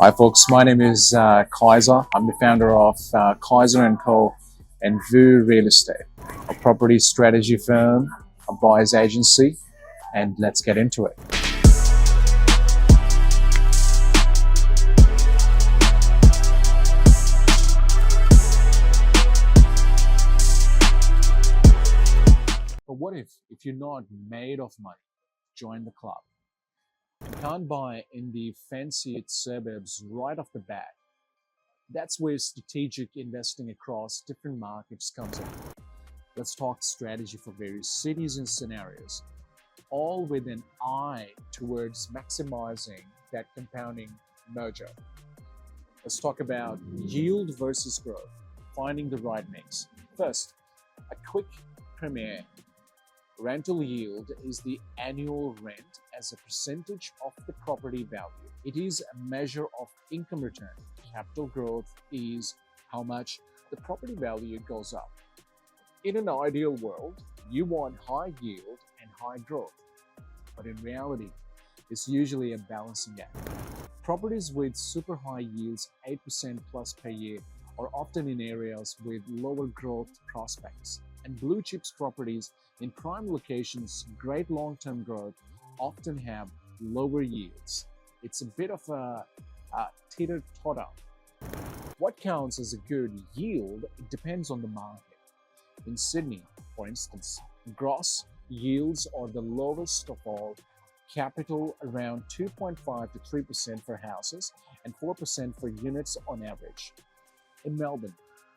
Hi folks, my name is Kaiser. I'm the founder of Kaiser & Co. and Vu Real Estate, a property strategy firm, a buyer's agency, and let's get into it. But what if you're not made of money? Join the club. You can't buy in the fancied suburbs right off the bat. That's where strategic investing across different markets comes in. Let's talk strategy for various cities and scenarios, all with an eye towards maximizing that compounding mojo. Let's talk about yield versus growth, finding the right mix. First, a quick premiere. Rental yield is the annual rent as a percentage of the property value. It is a measure of income return. Capital growth is how much the property value goes up. In an ideal world, you want high yield and high growth, but in reality, it's usually a balancing act. Properties with super high yields, 8% plus per year, are often in areas with lower growth prospects, and blue chips properties in prime locations, great long-term growth, often have lower yields. It's a bit of a teeter-totter. What counts as a good yield? It depends on the market. In Sydney, for instance, gross yields are the lowest of all. Capital around 2.5 to 3% for houses and 4% for units on average. In Melbourne,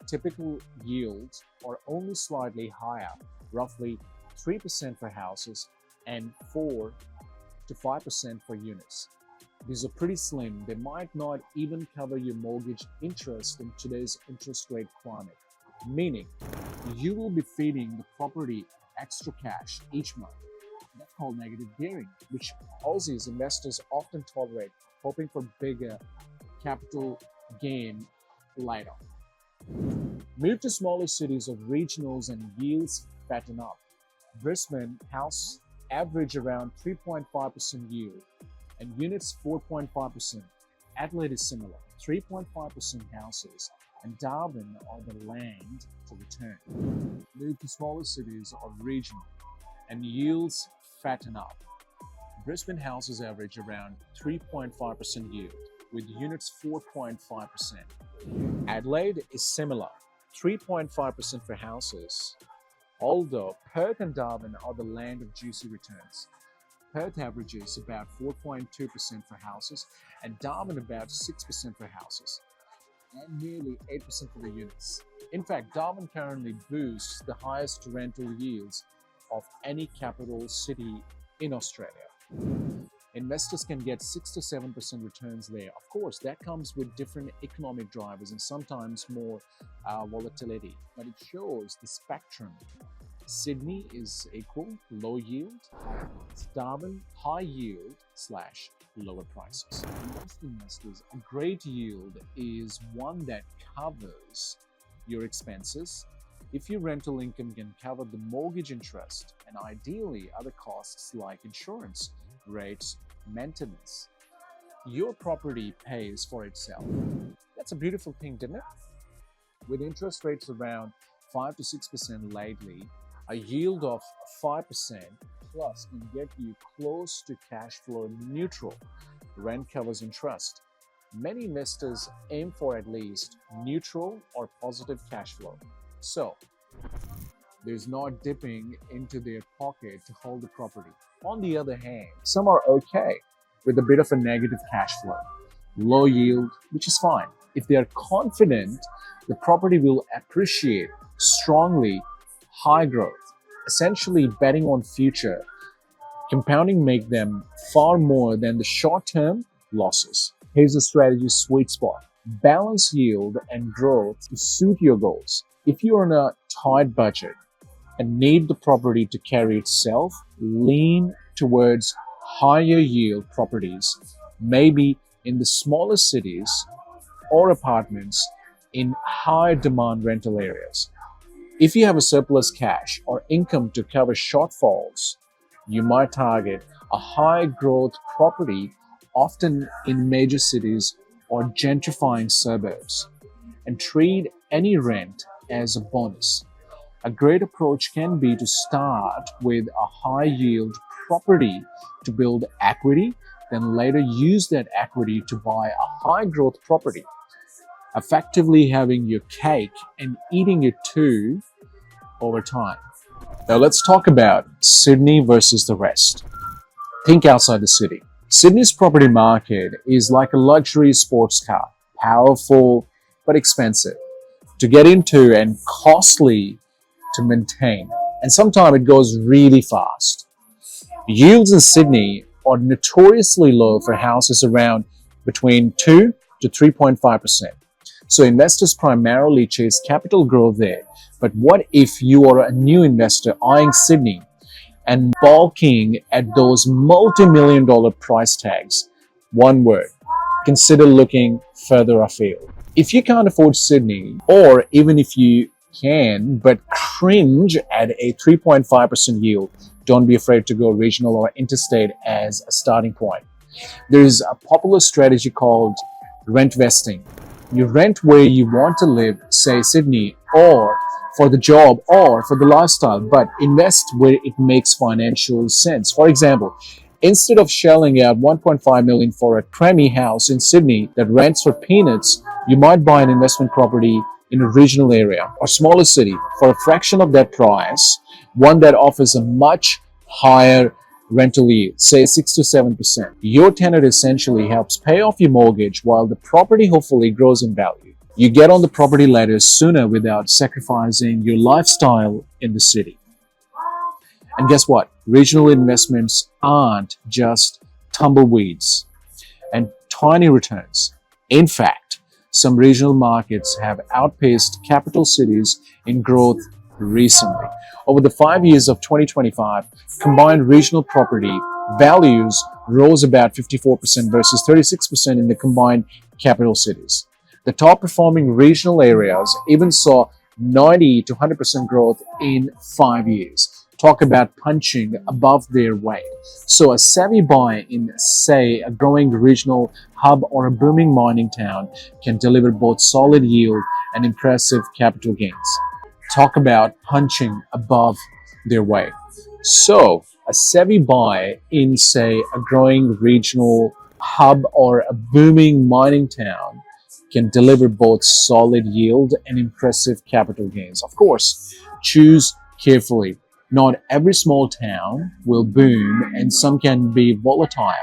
typical yields are only slightly higher, roughly 3% for houses and 4 to 5% for units. These are pretty slim. They might not even cover your mortgage interest in today's interest rate climate, meaning you will be feeding the property extra cash each month. That's called negative gearing, which Aussies investors often tolerate, hoping for bigger capital gain later. Move to smaller cities or regionals and yields fatten up. Brisbane house average around 3.5% yield and units 4.5%. Adelaide is similar, 3.5% houses, and Darwin are the land to return. Move to smaller cities or regional and yields fatten up. Brisbane houses average around 3.5% yield with units 4.5%. Adelaide is similar, 3.5% for houses, although Perth and Darwin are the land of juicy returns. Perth averages about 4.2% for houses and Darwin about 6% for houses and nearly 8% for the units. In fact, Darwin currently boasts the highest rental yields of any capital city in Australia. Investors can get 6 to 7% returns there. Of course, that comes with different economic drivers and sometimes more volatility, but it shows the spectrum. Sydney is equal, low yield. Darwin, high yield / lower prices. Most investors, a great yield is one that covers your expenses. If your rental income can cover the mortgage interest and ideally other costs like insurance, rates, maintenance, your property pays for itself. That's a beautiful thing, isn't it? With interest rates around 5 to 6% lately, a yield of 5% plus can get you close to cash flow neutral. Rent covers interest. Many investors aim for at least neutral or positive cash flow. So, there's not dipping into their pocket to hold the property. On the other hand, some are okay with a bit of a negative cash flow, low yield, which is fine. If they are confident the property will appreciate strongly, high growth, essentially betting on future, compounding make them far more than the short-term losses. Here's the strategy sweet spot. Balance yield and growth to suit your goals. If you're on a tight budget and need the property to carry itself, lean towards higher yield properties, maybe in the smaller cities or apartments in high demand rental areas. If you have a surplus cash or income to cover shortfalls, you might target a high growth property, often in major cities or gentrifying suburbs and treat any rent as a bonus. A great approach can be to start with a high yield property to build equity, then later use that equity to buy a high growth property, effectively having your cake and eating it too over time. Now let's talk about Sydney versus the rest. Think outside the city. Sydney's property market is like a luxury sports car, powerful but expensive to get into and costly to maintain. And sometimes it goes really fast. Yields in Sydney are notoriously low for houses around between 2 to 3.5%. So investors primarily chase capital growth there. But what if you are a new investor eyeing Sydney and balking at those multi-million dollar price tags? One word: consider looking further afield. If you can't afford Sydney, or even if you can but cringe at a 3.5% yield, don't be afraid to go regional or interstate as a starting point. There is a popular strategy called rent vesting. You rent where you want to live, say Sydney, or for the job or for the lifestyle, but invest where it makes financial sense. For example, instead of shelling out 1.5 million for a creamy house in Sydney that rents for peanuts, you might buy an investment property in a regional area or smaller city for a fraction of that price, one that offers a much higher rental yield, say 6 to 7%. Your tenant essentially helps pay off your mortgage while the property hopefully grows in value. You get on the property ladder sooner without sacrificing your lifestyle in the city. And guess what? Regional investments aren't just tumbleweeds and tiny returns. In fact, some regional markets have outpaced capital cities in growth recently. Over the 5 years of 2025, combined regional property values rose about 54% versus 36% in the combined capital cities. The top performing regional areas even saw 90 to 100% growth in 5 years. Talk about punching above their weight. So a savvy buy in, say, a growing regional hub or a booming mining town can deliver both solid yield and impressive capital gains. Talk about punching above their weight. So a savvy buy in, say, a growing regional hub or a booming mining town can deliver both solid yield and impressive capital gains. Of course, choose carefully. Not every small town will boom and some can be volatile.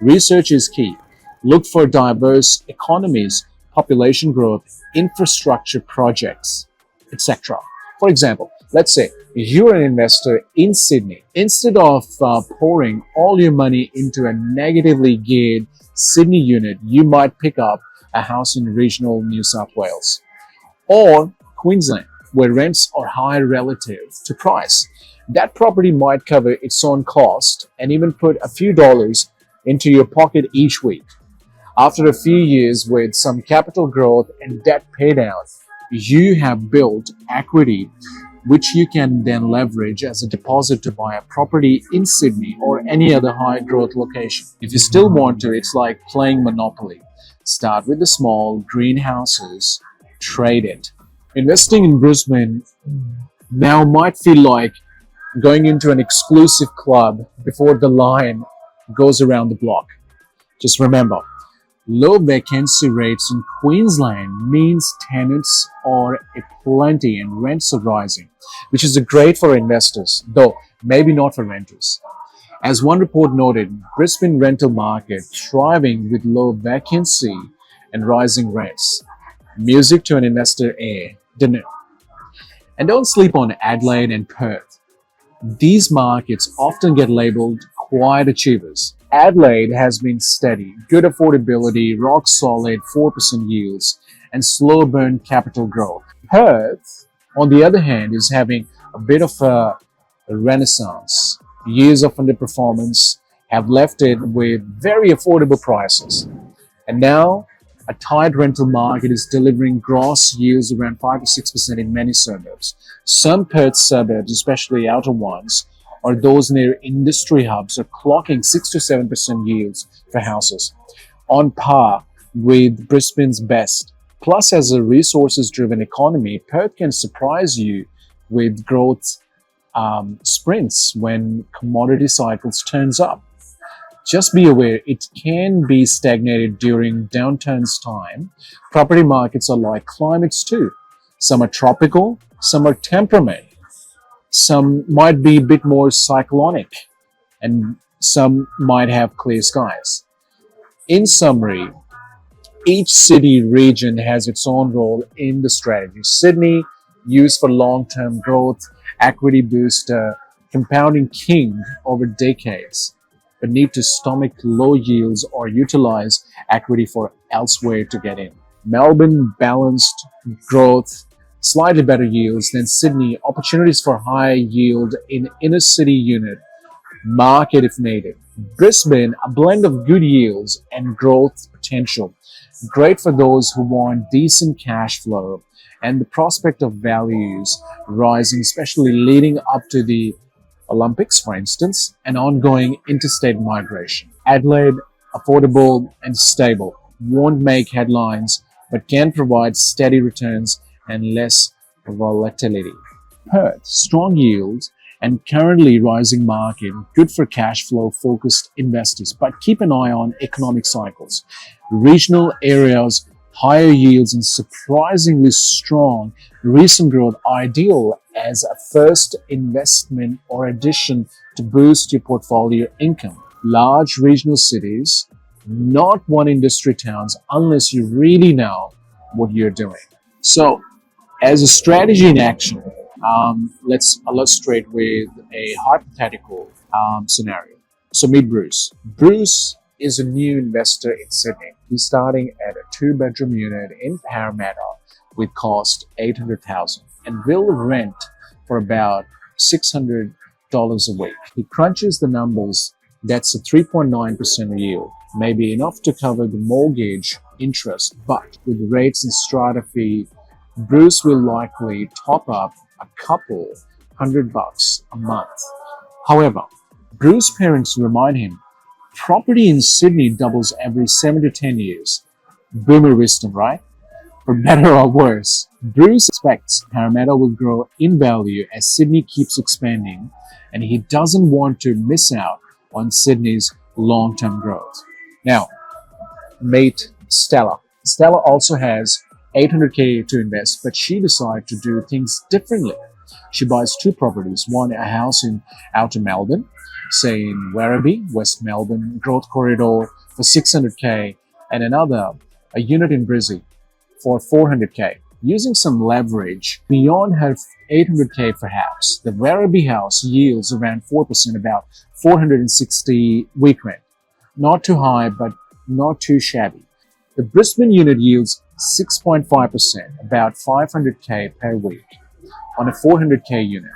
Research is key. Look for diverse economies, population growth, infrastructure projects, etc. For example, let's say you're an investor in Sydney. Instead of pouring all your money into a negatively geared Sydney unit, you might pick up a house in regional New South Wales or Queensland, where rents are higher relative to price. That property might cover its own cost and even put a few dollars into your pocket each week. After a few years with some capital growth and debt paydown, you have built equity which you can then leverage as a deposit to buy a property in Sydney or any other high growth location. If you still want to, it's like playing Monopoly. Start with the small greenhouses, trade it. Investing in Brisbane now might feel like going into an exclusive club before the line goes around the block. Just remember, low vacancy rates in Queensland means tenants are aplenty and rents are rising, which is great for investors, though maybe not for renters. As one report noted, Brisbane rental market thriving with low vacancy and rising rents. Music to an investor ear, didn't it? And don't sleep on Adelaide and Perth. These markets often get labeled quiet achievers. Adelaide has been steady, good affordability, rock solid 4% yields, and slow burn capital growth. Perth, on the other hand, is having a bit of a renaissance. Years of underperformance have left it with very affordable prices. And now, a tight rental market is delivering gross yields around 5 to 6% in many suburbs. Some Perth suburbs, especially outer ones, or those near industry hubs, are clocking 6 to 7% yields for houses, on par with Brisbane's best. Plus, as a resources-driven economy, Perth can surprise you with growth sprints when commodity cycles turns up. Just be aware it can be stagnated during downturns time. Property markets are like climates too. Some are tropical, some are temperament, some might be a bit more cyclonic, and some might have clear skies. In summary, each city region has its own role in the strategy. Sydney, used for long-term growth, equity booster, compounding king over decades, but need to stomach low yields or utilize equity for elsewhere to get in. Melbourne, balanced growth, slightly better yields than Sydney, opportunities for high yield in inner city unit market if needed. Brisbane, a blend of good yields and growth potential. Great for those who want decent cash flow and the prospect of values rising, especially leading up to the Olympics, for instance, and ongoing interstate migration. Adelaide, affordable and stable, won't make headlines, but can provide steady returns and less volatility. Perth, strong yields and currently rising market, good for cash flow focused investors, but keep an eye on economic cycles. Regional areas, higher yields and surprisingly strong recent growth, ideal as a first investment or addition to boost your portfolio income. Large regional cities, not one industry towns, unless you really know what you're doing. So, as a strategy in action, let's illustrate with a hypothetical scenario. So meet Bruce. Bruce is a new investor in Sydney. He's starting at a 2-bedroom unit in Parramatta with cost $800,000 and will rent for about $600 a week. He crunches the numbers. That's a 3.9% yield, maybe enough to cover the mortgage interest, but with rates and strata fee, Bruce will likely top up a couple $100 a month. However, Bruce's parents remind him, property in Sydney doubles every 7 to 10 years. Boomer wisdom, right? For better or worse, Bruce expects Parramatta will grow in value as Sydney keeps expanding, and he doesn't want to miss out on Sydney's long-term growth. Now, mate Stella. Stella also has $800K to invest, but she decided to do things differently. She buys 2 properties, one a house in outer Melbourne, say in Werribee, West Melbourne, growth corridor for $600K, and another, a unit in Brisbane for $400K. Using some leverage beyond her $800K per house, the Werribee house yields around 4%, about $460 week rent. Not too high, but not too shabby. The Brisbane unit yields 6.5%, about $500K per week on a $400K unit,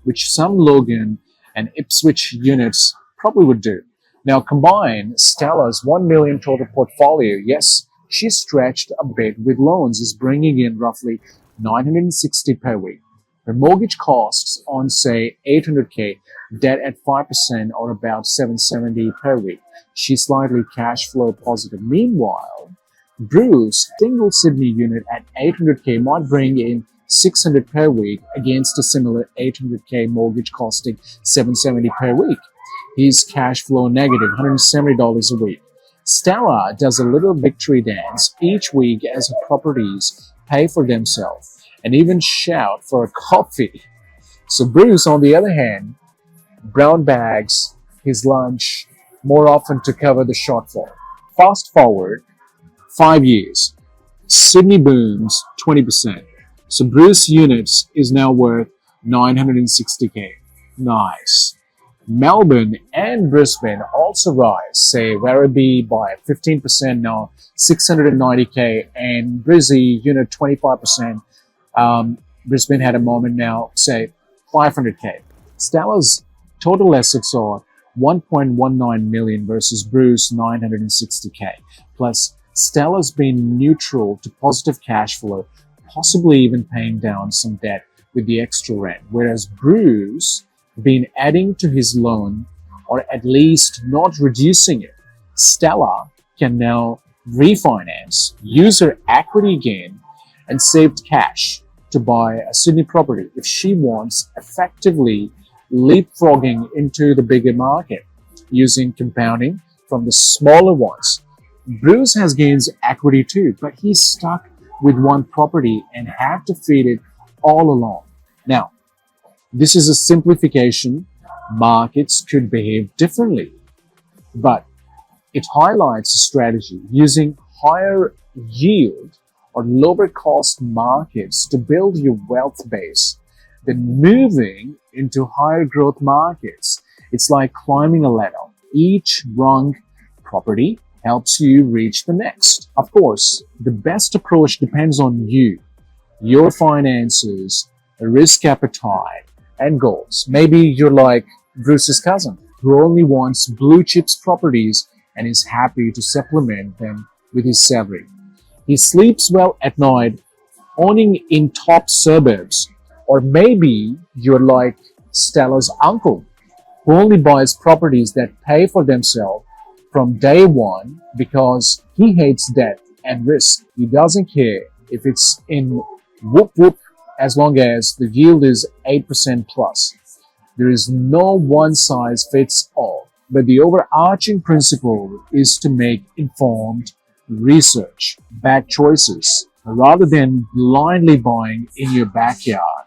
which some Logan and Ipswich units probably would do. Now combine Stella's $1 million total portfolio. Yes, she's stretched a bit with loans, is bringing in roughly $960 per week. Her mortgage costs on say $800K, debt at 5% or about $770 per week. She's slightly cash flow positive. Meanwhile, Bruce, single Sydney unit at $800K might bring in $600 per week against a similar $800K mortgage costing $770 per week. He's cash flow negative, $170 a week. Stella does a little victory dance each week as her properties pay for themselves and even shout for a coffee. So Bruce, on the other hand, brown bags his lunch more often to cover the shortfall. Fast forward 5 years, Sydney booms 20%. So Bruce units is now worth $960K. Nice. Melbourne and Brisbane also rise, say Werribee by 15% now, $690K, and Brizzy unit 25%. Brisbane had a moment now, say $500K. Stella's total assets are $1.19 million versus Bruce $960K. Plus, Stella's been neutral to positive cash flow, possibly even paying down some debt with the extra rent, whereas Bruce been adding to his loan or at least not reducing it. Stella can now refinance, use her equity gain, and saved cash to buy a Sydney property if she wants, effectively leapfrogging into the bigger market using compounding from the smaller ones. Bruce has gained equity too, but he's stuck with one property and had to feed it all along. Now, this is a simplification. Markets could behave differently, but it highlights a strategy using higher yield or lower cost markets to build your wealth base, then moving into higher growth markets. It's like climbing a ladder. Each rung property helps you reach the next. Of course, the best approach depends on you, your finances, risk appetite, and goals. Maybe you're like Bruce's cousin, who only wants blue chips properties and is happy to supplement them with his salary. He sleeps well at night, owning in top suburbs. Or maybe you're like Stella's uncle, who only buys properties that pay for themselves from day one because he hates debt and risk. He doesn't care if it's in whoop whoop as long as the yield is 8% plus. There is no one size fits all, but the overarching principle is to make informed research, bad choices, rather than blindly buying in your backyard.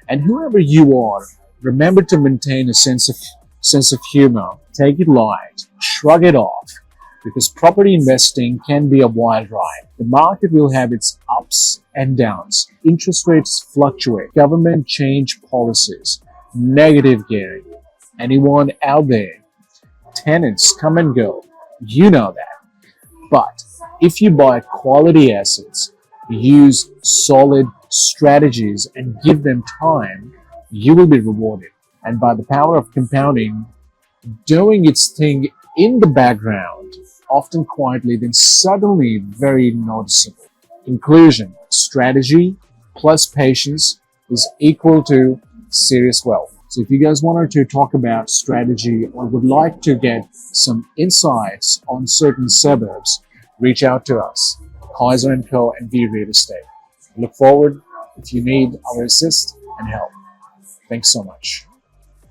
And whoever you are, remember to maintain a sense of humor. Take it light, shrug it off, because property investing can be a wild ride. The market will have its ups and downs. Interest rates fluctuate, government change policies, negative gearing. Anyone out there? Tenants come and go. You know that. But if you buy quality assets, use solid strategies, and give them time, you will be rewarded. And by the power of compounding, doing its thing in the background, often quietly, then suddenly very noticeable. Conclusion: strategy plus patience is equal to serious wealth. So if you guys wanted to talk about strategy or would like to get some insights on certain suburbs, reach out to us, Kaiser & Co. and V Real Estate. Look forward if you need our assist and help. Thanks so much.